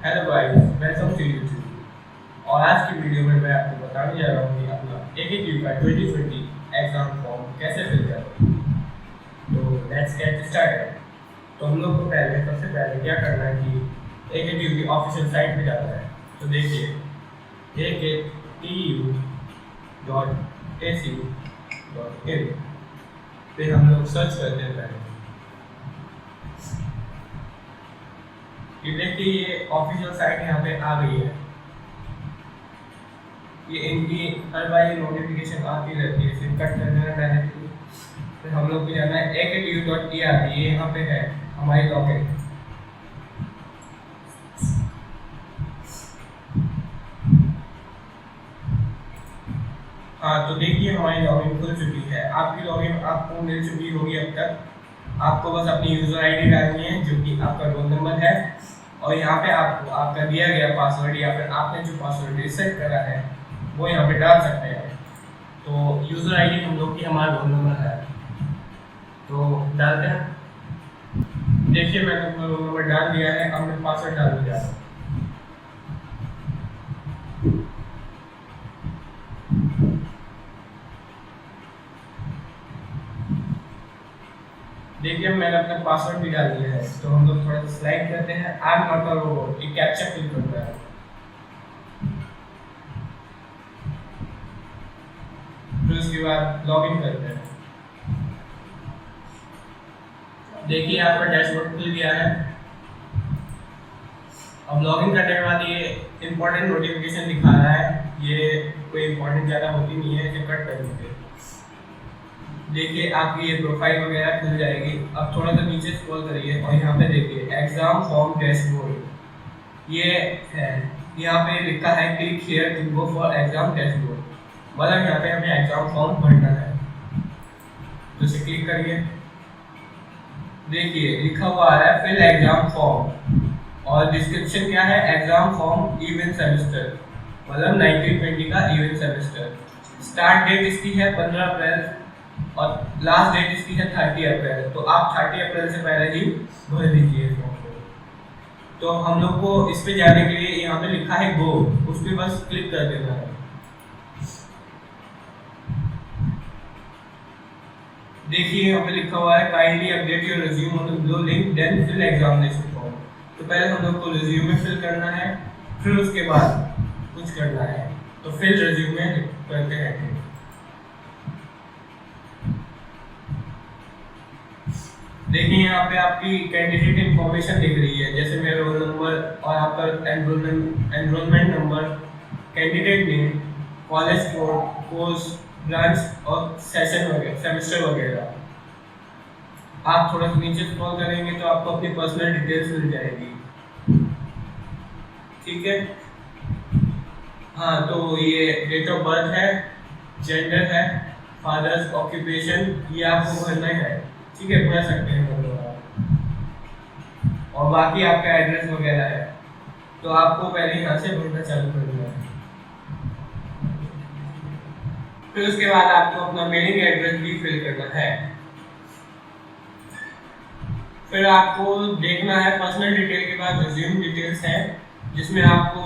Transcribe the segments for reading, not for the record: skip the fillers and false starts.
Hello guys, welcome to YouTube. और आज की वीडियो में मैं आपको बताने जा रहा हूँ कि अपना AKTU का 2020 एग्जाम फॉर्म कैसे फिल करें। तो लेट्स गेट स्टार्टेड। तो हम लोग को सबसे पहले क्या करना है कि AKTU की ऑफिशियल साइट पे जाना है। तो देखिए aktu.ac.in पे हम लोग सर्च करते हैं पहले। ये देखिए, ये ऑफिशियल साइट यहाँ पे आ गई है। ये इनकी हर बार ये नोटिफिकेशन आती रहती है, इसे कट कर देना डायरेक्टली। फिर हम लोग को जाना है aktu.erb, ये यहाँ पे है हमारी लॉगिन। हाँ, तो देखिए हमारी लॉगिन खुल चुकी है। आपकी लॉगिन आपको मिल चुकी होगी अब तक। आपको बस अपनी यूजर आईडी डालनी है जो कि आपका रोल नंबर है, और यहाँ पे आपको आपका दिया गया पासवर्ड या फिर आपने जो पासवर्ड रीसेट करा है वो यहाँ पे डाल सकते हैं। तो यूजर आईडी हम लोग की हमारा रोल नंबर है, तो डालते हैं। देखिए मैंने अपना रोल नंबर डाल दिया है, अब मैं पासवर्ड डाल दिया है। देखिए मैंने अपना पासवर्ड भी डाल दिया है। तो हम लोग थोड़ा सा स्लाइड करते हैं। I am not a robot, एक कैप्चा फिल करता है। फिर उसके बाद लॉगिन करते हैं। देखिए आपका डैशबोर्ड खुल गया है। अब लॉगिन करने के बाद ये इंपॉर्टेंट नोटिफिकेशन दिखा रहा है। ये कोई इंपॉर्टेंट ज़्यादा होती नहीं है, इसे कट कर देंगे। देखिए आपकी ये प्रोफाइल वगैरह खुल जाएगी। अब थोड़ा सा नीचे स्क्रॉल करिए और यहाँ पे देखिए एग्जाम फॉर्म डैशबोर्ड ये है। यहाँ पे लिखा है click here to go for exam dashboard, मतलब यहाँ पे हमें एग्जाम फॉर्म भरना है। तो इसे क्लिक करिए। देखिए लिखा हुआ आ रहा है फिल एग्जाम फॉर्म, और डिस्क्रिप्शन क्या है, एग्जाम फॉर्म इवेंट सेमेस्टर, मतलब 1920 का इवेंट सेमेस्टर। स्टार्ट डेट इसकी है 15 अप्रैल और लास्ट डेट इसकी है 30 अप्रैल। तो आप 30 अप्रैल से पहले ही भर दीजिए फॉर्म को। तो हम लोग को इस पे जाने के लिए यहाँ पे लिखा है गो, उस पर बस क्लिक कर देना है। देखिए यहाँ पे लिखा हुआ है kindly update your resume on the blue link then fill examination form. तो पहले हम लोग को रिज्यूमे फिल करना है, फिर उसके बाद कुछ करना है। तो फिल रिज्यूमे करते हैं। देखिए यहाँ पे आपकी कैंडिडेट इंफॉर्मेशन दिख रही है, जैसे मेरा रोल नंबर और आपका enrolment number, candidate name, college code, course, branch और सेशन वगैरह, सेमेस्टर वगैरह। आप थोड़ा सा नीचे स्क्रॉल करेंगे तो आपको अपनी पर्सनल डिटेल्स मिल जाएगी। ठीक है। हाँ, तो ये डेट ऑफ बर्थ है, जेंडर है, फादर्स ऑक्यूपेशन, ये आपको भरना है। ठीक है, भर सकते हैं और बाकी आपका एड्रेस वगैरह है, तो आपको पहले यहाँ से भरना चालू कर देना है। फिर उसके बाद आपको अपना मेलिंग एड्रेस भी फिल करना है। फिर आपको देखना है पर्सनल डिटेल के बाद रिज्यूम डिटेल्स है, जिसमें आपको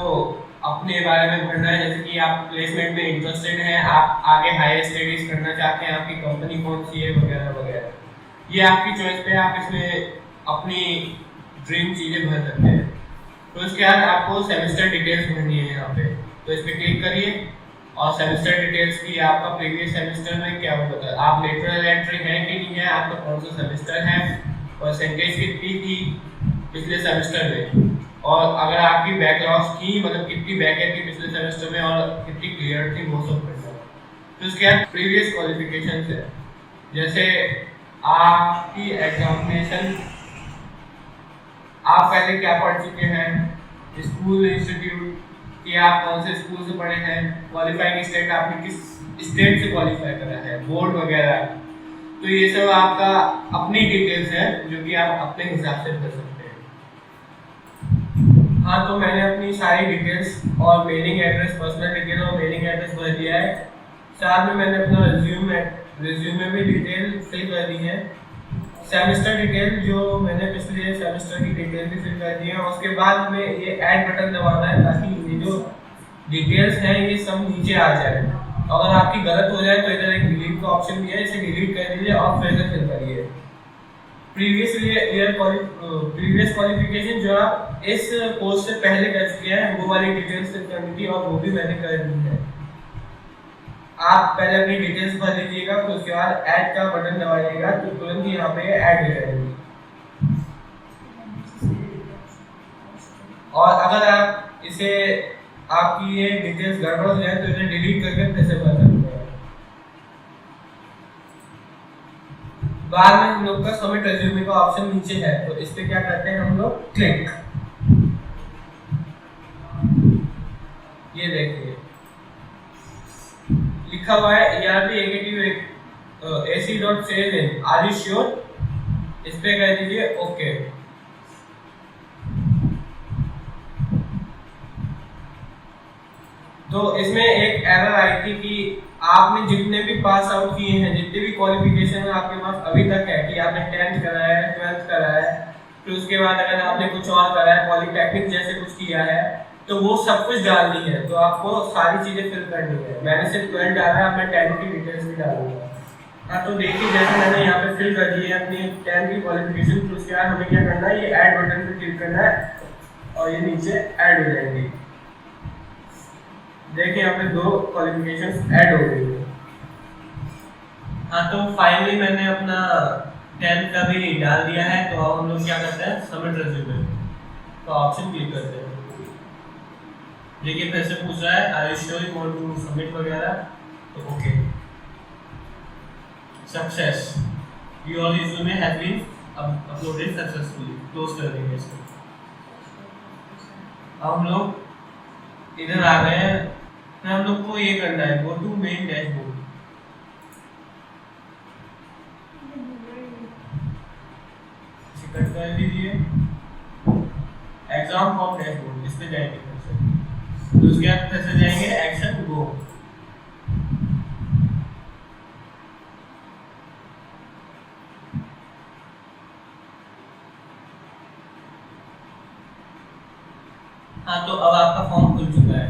अपने बारे में भरना है, जैसे कि आप प्लेसमेंट में इंटरेस्टेड हैं, आप आगे हायर स्टडीज करना चाहते हैं, आपकी कंपनी कौन सी है वगैरह वगैरह। ये आपकी चॉइस पे, आप इसमें अपनी ड्रीम चीज़ें भर सकते हैं। तो उसके बाद आपको सेमेस्टर डिटेल्स भरनी है यहाँ पे। तो इस पर क्लिक करिए और सेमेस्टर डिटेल्स की आपका प्रीवियस सेमेस्टर में क्या हुआ था, आप लेटरल एंट्री है कि नहीं है, आपका कौन सा सेमेस्टर है, परसेंटेज कितनी थी पिछले सेमेस्टर में, और अगर आपकी बैकलॉग्स थी, मतलब कितनी बैकलॉग थी पिछले सेमेस्टर में और कितनी क्लियर थी, वो सब करना है। तो उसके बाद प्रीवियस क्वालिफिकेशंस है, जैसे आपकी एग्जामिनेशन, आप पहले क्या पढ़ चुके हैं, स्कूल, इंस्टीट्यूट, कि आप कौन से स्कूल से पढ़े हैं, क्वालिफाइंग स्टेट, आपने किस स्टेट से क्वालिफाई करा है, बोर्ड वगैरह। तो ये सब आपका अपनी डिटेल्स है जो कि आप अपने हिसाब से भर सकते हैं। हाँ, तो मैंने अपनी सारी डिटेल्स और मेलिंग एड्रेस, पर्सनल डिटेल और मेलिंग एड्रेस भर दिया है। साथ में मैंने अपना रिज्यूमे भी डिटेल फिल कर दी है। सेमेस्टर डिटेल जो मैंने पिछले सेमेस्टर की डिटेल भी फिल कर दी है, उसके बाद हमें ये ऐड बटन दबाना है ताकि ये जो डिटेल्स हैं ये सब नीचे आ जाए। अगर आपकी गलत हो जाए तो इधर एक डिलीट का ऑप्शन भी है, इसे डिलीट कर दीजिए और फिर से फिल करिए। प्रीवियस क्वालिफिकेशन जो आप इस कोर्स से पहले कर चुके हैं वो वाली डिटेल्स फिल करनी थी और वो भी मैंने कर दी है। आप पहले अपनी डिटेल्स भर लीजिएगा, फिर उसके बाद ऐड का बटन दबाइएगा तो तुरंत ही यहाँ पे ऐड हो जाएगी। और अगर आप इसे आपकी ये डिटेल्स गड़बड़ हो जाए तो इसे डिलीट करके फिर से भर सकते हैं। बाद में हम लोग का सबमिट रिज्यूमे का ऑप्शन नीचे है, तो इस पे क्या करते हैं हम लोग, क्लिक। ये देखिए लिखा हुआ है ERP executive AC.sales are you sure, इस पे कर दीजिए ओके। तो इसमें एक एरर आई थी कि आपने जितने भी पास आउट किए हैं, जितने भी क्वालिफिकेशन आपके पास अभी तक है, कि आपने 10th करा है, 12th करा है, फिर उसके बाद अगर आपने कुछ और करा है, पॉलिटेक्निक जैसे कुछ किया है, तो वो सब कुछ डालनी है। तो आपको सारी चीजें फिल करनी है। मैंने सिर्फ 12 डाला है, मैं 10 की डिटेल्स भी डालूंगा। हाँ, तो देखिए जैसे मैंने यहाँ पे फिल कर दी है अपनी 10 की क्वालिफिकेशन, तो उसके बाद हमें क्या करना है, ये ऐड बटन पे क्लिक करना है और ये नीचे ऐड हो जाएंगे। देखिए यहाँ पे 2 क्वालिफिकेशंस ऐड हो गई है। हाँ, तो फाइनली मैंने अपना 10 का भी डाल दिया है। तो अब हम लोग क्या करते हैं, सबमिट रिज्यूमे तो ऑप्शन क्लिक करते हैं। देखिए फिर से पूछ रहा है are you sure you want to submit वगैरह, तो okay. Success, your resume has been uploaded successfully, close कर देंगे इसको। अब हम लोग इधर आ गए हैं, फिर हम लोग को ये करना है, go to main dashboard. Cut कर दीजिए, एग्जाम फॉर्म डैशबोर्ड, इस पे जाएंगे फिर से। तो उसके बाद फिर से जाएंगे एक्शन गो। हाँ, तो अब आपका फॉर्म खुल चुका है।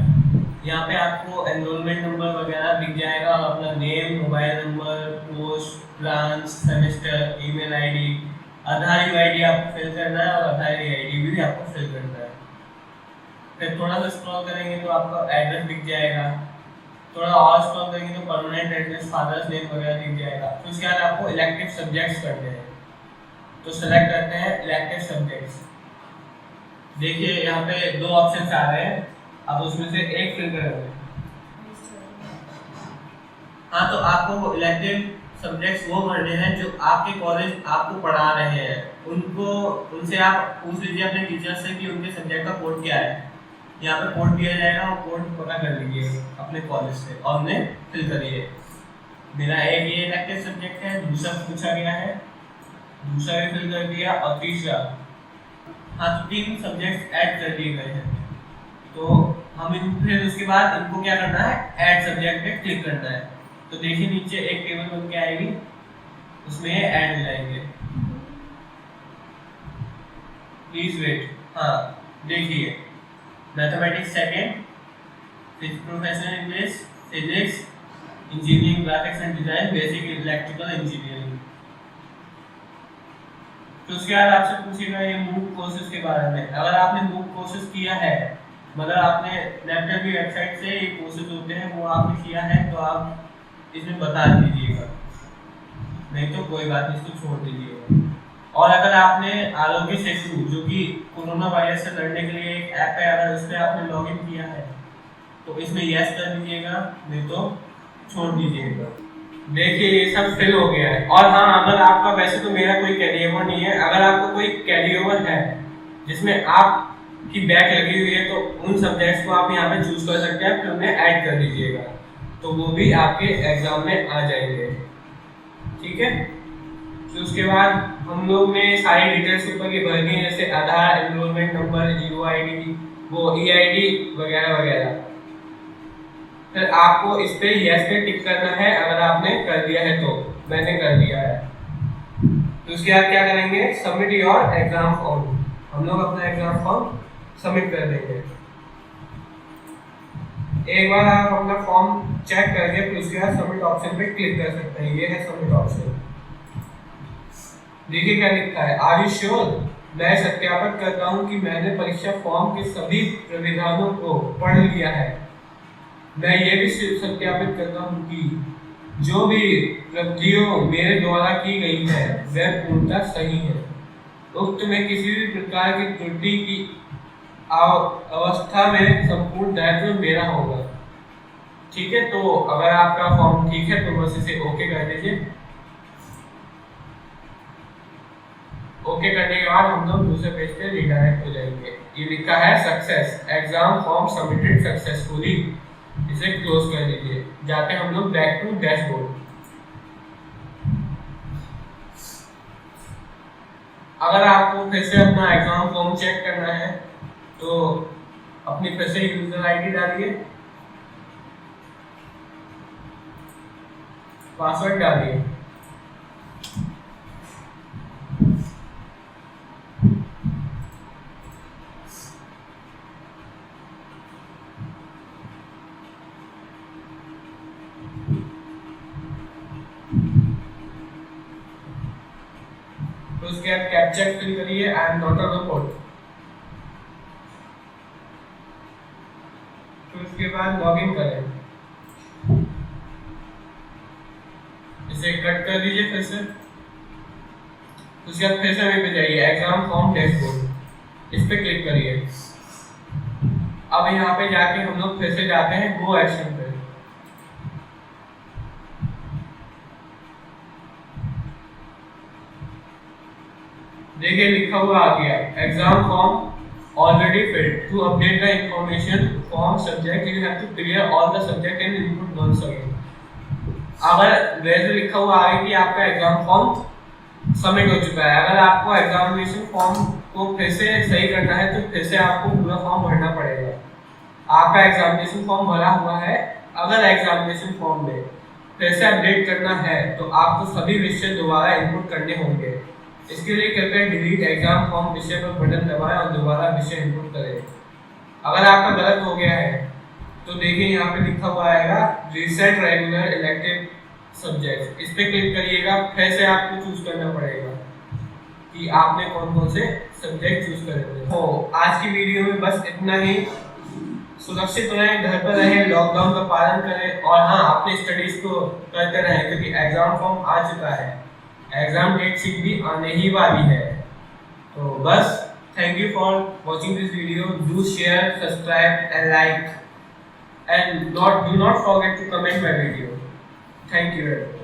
यहाँ पे आपको एनरोलमेंट नंबर वगैरह दिख जाएगा, अपना name, mobile number, post, branch, semester, email ID, Aadhaar UID आपको फिल करना है और आधार यूआईडी भी आपको फिल करना है। फिर थोड़ा सा स्क्रॉल करेंगे तो आपका एड्रेस दिख जाएगा, थोड़ा और स्क्रॉल करेंगे तो परमानेंट एड्रेस, फादर्स नेम वगैरह दिख जाएगा। फिर उसके बाद आपको इलेक्टिव सब्जेक्ट्स करने हैं, तो सेलेक्ट करते हैं इलेक्टिव सब्जेक्ट्स। देखिए यहाँ पे 2 ऑप्शंस आ रहे हैं, अब उसमें से एक फिल करेंगे। हाँ, तो आपको इलेक्टिव सब्जेक्ट्स वो भरने हैं जो आपके कॉलेज आपको पढ़ा रहे हैं। उनसे आप पूछ लीजिए अपने टीचर से कि उनके सब्जेक्ट का कोड क्या है। यहाँ पे कोड दिया जाएगा, वो कोड पता कर लीजिए अपने कॉलेज से और उन्हें फिल करिए। मेरा एक ये इलेक्टिव सब्जेक्ट है, दूसरा पूछा गया है, दूसरा भी फिल कर दिया और तीसरा। हाँ, तो 3 सब्जेक्ट्स ऐड कर दिए गए हैं। तो हम फिर उसके बाद इनको क्या करना है, ऐड सब्जेक्ट पे क्लिक करना है। तो देखिए नीचे एक टेबल बन के आएगी, उसमें ऐड हो जाएंगे। Please wait. हाँ, देखिए mathematics second, professional English, physics, engineering, graphics and design, basic electrical engineering. तो उसके बाद आपसे पूछेगा ये मूक कोर्सेज के बारे में। अगर आपने मूक कोर्सेज किया है, मतलब आपने लैपटॉप की वेबसाइट से ये कोर्सेज होते हैं वो आपने किया है, तो आप इसमें बता दीजिएगा, नहीं तो कोई बात नहीं, इसको छोड़ दीजिएगा। और अगर आपने आरोग्य सेतु जो कि कोरोना वायरस से लड़ने के लिए एक ऐप है, अगर उस पर आपने लॉगिन किया है तो इसमें यस कर दीजिएगा, नहीं तो छोड़ दीजिएगा। देखिए ये सब फिल हो गया है। और हाँ, अगर आपका, वैसे तो मेरा कोई कैरी ओवर नहीं है, अगर आपको कोई कैरी ओवर है जिसमें आपकी बैक लगी हुई है तो उन सब्जेक्ट्स को आप यहाँ पे चूज कर सकते हैं, फिर उन्हें ऐड कर दीजिएगा, तो वो भी आपके एग्जाम में आ जाएंगे। ठीक है, तो उसके बाद हम लोग ने सारी डिटेल्स ऊपर की भरनी है, जैसे आधार, एनरोलमेंट नंबर, यूआईडी, वो ईआईडी वगैरह वगैरह। फिर आपको इस पे यस पे टिक करना है अगर आपने कर दिया है, तो मैंने कर दिया है। तो उसके बाद क्या करेंगे, सबमिट योर एग्जाम फॉर्म। हम लोग अपना एग्जाम फॉर्म सबमिट कर देंगे। एक बार आप अपना फॉर्म चेक करके फिर उसके बाद सबमिट ऑप्शन पे क्लिक कर सकते हैं। ये है सबमिट ऑप्शन। देखिए क्या लिखा है, आर यू श्योर? मैं सत्यापित करता हूं कि मैंने परीक्षा फॉर्म के सभी प्राविधानों को पढ़ लिया है। मैं ये भी सत्यापित करता हूं कि जो भी प्रविधियां मेरे द्वारा की गई है वह पूर्णतः सही है। उक्त में किसी भी प्रकार की त्रुटि की अवस्था में संपूर्ण दायित्व मेरा होगा। ठीक है, तो अगर आपका फॉर्म ठीक है तो बस इसे ओके कर दीजिए। ओके करने के बाद हम लोग दूसरे पेज पे रिडायरेक्ट हो जाएंगे। ये लिखा है success, exam form submitted successfully. इसे क्लोज कर दीजिए। जाते हम लोग बैक टू डैशबोर्ड। अगर आपको फिर से अपना एग्जाम फॉर्म चेक करना है तो अपनी फिर से यूजर आईडी डालिए, पासवर्ड डालिए। तो उसके बाद कैप्चा फिल करिए, I am not a robot. तो उसके बाद लॉगिन करें। इसे कट कर दीजिए फिर से। उसके बाद फिर से वहीं पे जाइए, एग्जाम फॉर्म डैशबोर्ड, इस पे क्लिक करिए। अब यहाँ पे जाके हम लोग फिर से जाते हैं गो एक्शन पे। देखिए लिखा हुआ आ गया, exam form already filled. To update the information form subject you have to clear all the subject and input once again. अगर वैसे लिखा हुआ है कि आपका एग्जाम फॉर्म सबमिट हो चुका है, अगर आपको एग्जामिनेशन फॉर्म को फिर से सही करना है तो फिर से आपको पूरा फॉर्म भरना पड़ेगा। आपका एग्जामिनेशन फॉर्म भरा हुआ है, अगर एग्जामिनेशन फॉर्म में फिर से अपडेट करना है तो आपको सभी विषय दोबारा इनपुट करने होंगे। इसके लिए कृपया डिलीट एग्जाम फॉर्म विषय पर बटन दबाएं और दोबारा विषय इनपुट करें। अगर आपका गलत हो गया है तो देखिए यहाँ पे लिखा हुआ आएगा रीसेट रेगुलर इलेक्टिव सब्जेक्ट, इस पे क्लिक करिएगा। फिर से आपको चूज करना पड़ेगा कि आपने कौन कौन से सब्जेक्ट चूज करने हैं। तो आज की वीडियो में बस इतना ही। सुरक्षित रहें, घर पर रहें, लॉकडाउन का पालन करें और हाँ अपने स्टडीज को करते रहें क्योंकि एग्जाम फॉर्म आ चुका है, एग्जाम डेट शीट भी आने ही वाली है। तो बस thank you for watching this video. Do share, subscribe and like and do not forget to comment my video. Thank you.